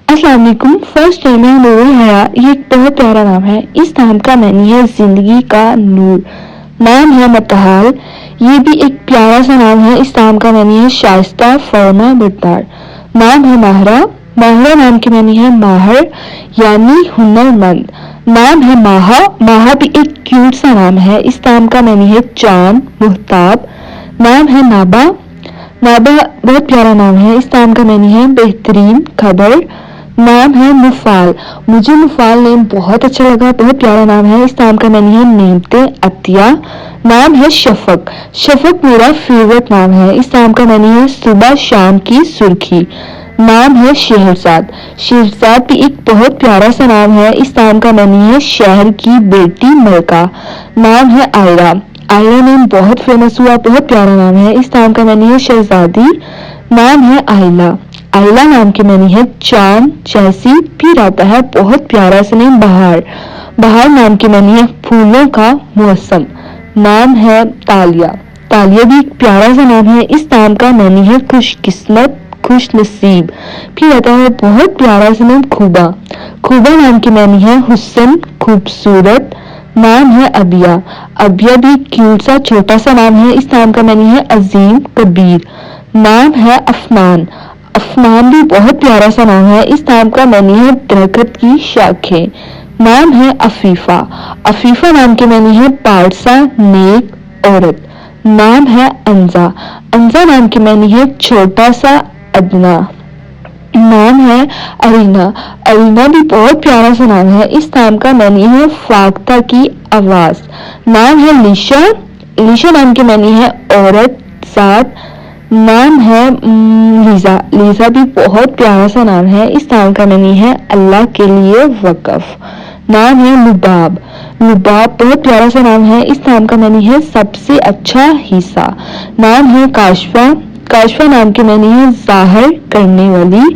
السلام علیکم۔ First time ہے نور حیا، یہ ایک بہت پیارا نام ہے۔ اس نام کا معنی ہے زندگی کا نور۔ نام ہے متحال، یہ بھی ایک پیارا سا نام ہے۔ اس نام کا معنی ہے شائستہ، فرما بردار۔ نام ہے ماہرہ، ماہرہ نام کے معنی ہے ماہر یعنی ہنر مند۔ نام ہے ماہا، ماہا بھی ایک کیوٹ سا نام ہے۔ اس نام کا معنی ہے چاند، مہتاب۔ نام ہے نابا، نابا بہت پیارا نام ہے۔ اس نام کا معنی ہے بہترین، خبر۔ نام ہے مفعال، مجھے مفعال نیم بہت اچھا لگا، بہت پیارا نام ہے۔ اس نام کا معنی ہے نعمتیں، عطیہ۔ نام ہے شفق، شفق میرا فیورٹ نام ہے۔ اس نام کا معنی ہے صبح شام کی سرخی۔ نام ہے شہرزاد، شہرزاد بھی ایک بہت پیارا سا نام ہے۔ اس نام کا معنی ہے شہر کی بیٹی ملکہ۔ نام ہے آئرہ، آئرہ نیم بہت فیمس ہوا، بہت پیارا نام ہے۔ اس نام کا معنی ہے شہزادی۔ نام ہے آئلہ، آئلہ نام کے معنی ہے چاند جیسی۔ پھر آتا ہے بہت پیارا سا نام بہار، بہار نام کے معنی ہے پھولوں کا موسم۔ نام ہے تالیہ، تالیہ بھی ایک پیارا سا نام ہے۔ اس نام کا معنی ہے خوش قسمت، خوش نصیب۔ پھر آتا ہے بہت پیارا سا نام خوبا، خوبا نام کے معنی ہے حسن، خوبصورت۔ نام ہے ابیا، ابیا بھی کیوٹ سا چھوٹا سا نام ہے۔ اس نام کا معنی ہے عظیم، کبیر۔ نام ہے افنان، افنان بھی بہت پیارا سا نام ہے۔ اس نام کا معنی ہے درخت کی شاخیں۔ نام ہے عفیفہ، عفیفہ نام کے معنی ہے پارسا، نیک عورت۔ نام ہے انزا، انزا نام کے معنی ہے چھوٹا سا، ادنا۔ نام ہے ارینا، ارینا بھی بہت پیارا سا نام ہے۔ اس نام کا معنی ہے فاختہ کی آواز۔ نام ہے لیشا، لیشا نام کے معنی ہے عورت، ذات۔ نام ہے لیزا، لیزا بھی بہت پیارا سا نام ہے۔ اس نام کا معنی ہے اللہ کے لیے وقف۔ نام ہے لباب، لباب بہت پیارا سا نام ہے۔ اس نام کا معنی ہے سب سے اچھا حصہ۔ نام ہے کاشفہ، کاشفہ نام کے معنی ہے ظاہر کرنے والی۔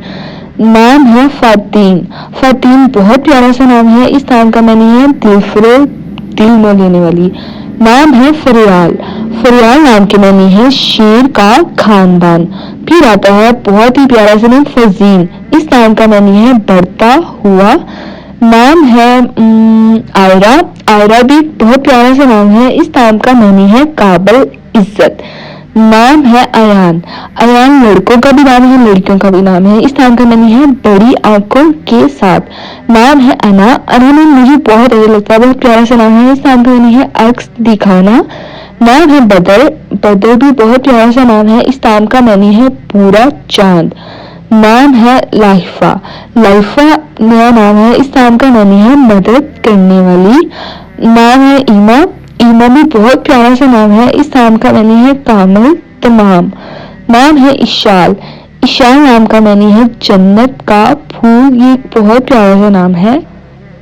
نام ہے فاتین، فاتین بہت پیارا سا نام ہے۔ اس نام کا معنی ہے دل فریب، دل مو لینے والی۔ نام ہے فریال، فریال نام کے معنی ہے شیر کا خاندان۔ پھر آتا ہے بہت ہی پیارا سا نام فزین، اس نام کا معنی ہے بڑھتا ہوا۔ نام ہے آئرہ، آئرہ بھی بہت پیارا سا نام ہے۔ اس نام کا معنی ہے قابل عزت۔ نام ہے ایان، ایان لڑکوں کا بھی نام ہے، لڑکیوں کا بھی نام ہے۔ اس نام کا معنی ہے بڑی آنکھوں کے ساتھ۔ نام ہے انا، انا نام مجھے بہت اچھا لگتا ہے، بہت پیارا سا نام ہے۔ اس نام کا معنی ہے عکس دکھانا۔ نام ہے بدر، بدر بھی بہت پیارا سا نام ہے۔ اس نام کا معنی ہے پورا چاند۔ نام ہے لائفہ، لائفہ نیا نام ہے۔ اس نام کا معنی ہے مدد کرنے والی۔ نام ہے ایما، ایما بھی بہت پیارا سا نام ہے۔ اس نام کا معنی ہے کامل، تمام۔ نام ہے اشال، اشال نام کا معنی ہے جنت کا پھول، یہ ایک بہت پیارا سا نام ہے۔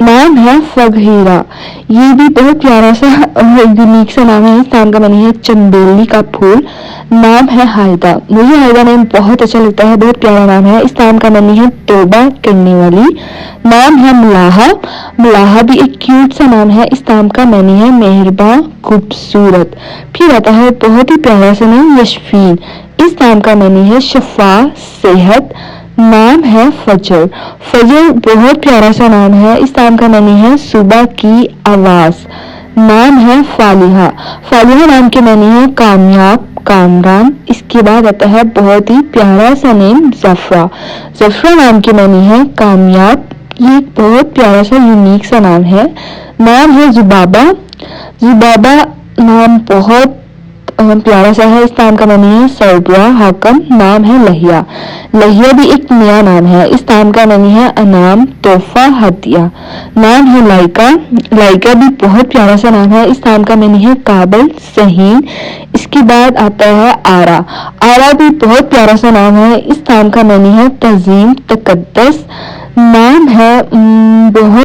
نام ہے فغیرہ، یہ بھی بہت پیارا سا یونیک سا نام ہے۔ اس نام کا معنی ہے چنبیلی کا پھول۔ نام ہے ہائدہ، مجھے ہائدہ نام بہت اچھا لگتا ہے، بہت پیارا نام ہے۔ اس نام کا معنی ہے توبہ کرنے والی۔ نام ہے ملاحہ، ملاحہ بھی ایک کیوٹ سا نام ہے۔ اس نام کا معنی ہے مہربان، خوبصورت۔ پھر آتا ہے بہت ہی پیارا سا نام یشفین، اس نام کا معنی ہے شفا، صحت۔ نام ہے فجر، فجر بہت پیارا سا نام ہے۔ اس نام کا معنی ہے صبح کی آواز۔ نام ہے فالحہ، فالحہ نام کے معنی ہے کامیاب، کامران۔ اس کے بعد آتا ہے بہت ہی پیارا سا نام زفرہ، زفرہ نام کے معنی ہے کامیاب، یہ ایک بہت پیارا سا یونیک سا نام ہے۔ نام ہے زبابہ، زبابہ نام بہت پیارا سا ہے۔ اس نام کا معنی ہے سربراہ، حاکم۔ نام ہے لہیہ، لہیہ بھی ایک نیا نام ہے۔ اس نام کا معنی ہے انعام، تحفہ، ہدیہ۔ نام ہے لائکا، لائکا بھی بہت پیارا سا نام ہے۔ اس نام کا معنی ہے قابل، ذہین۔ اس کے بعد آتا ہے آرا، آرا بھی بہت پیارا سا نام ہے۔ اس نام کا معنی ہے تعظیم، تقدس۔ نام ہے بہت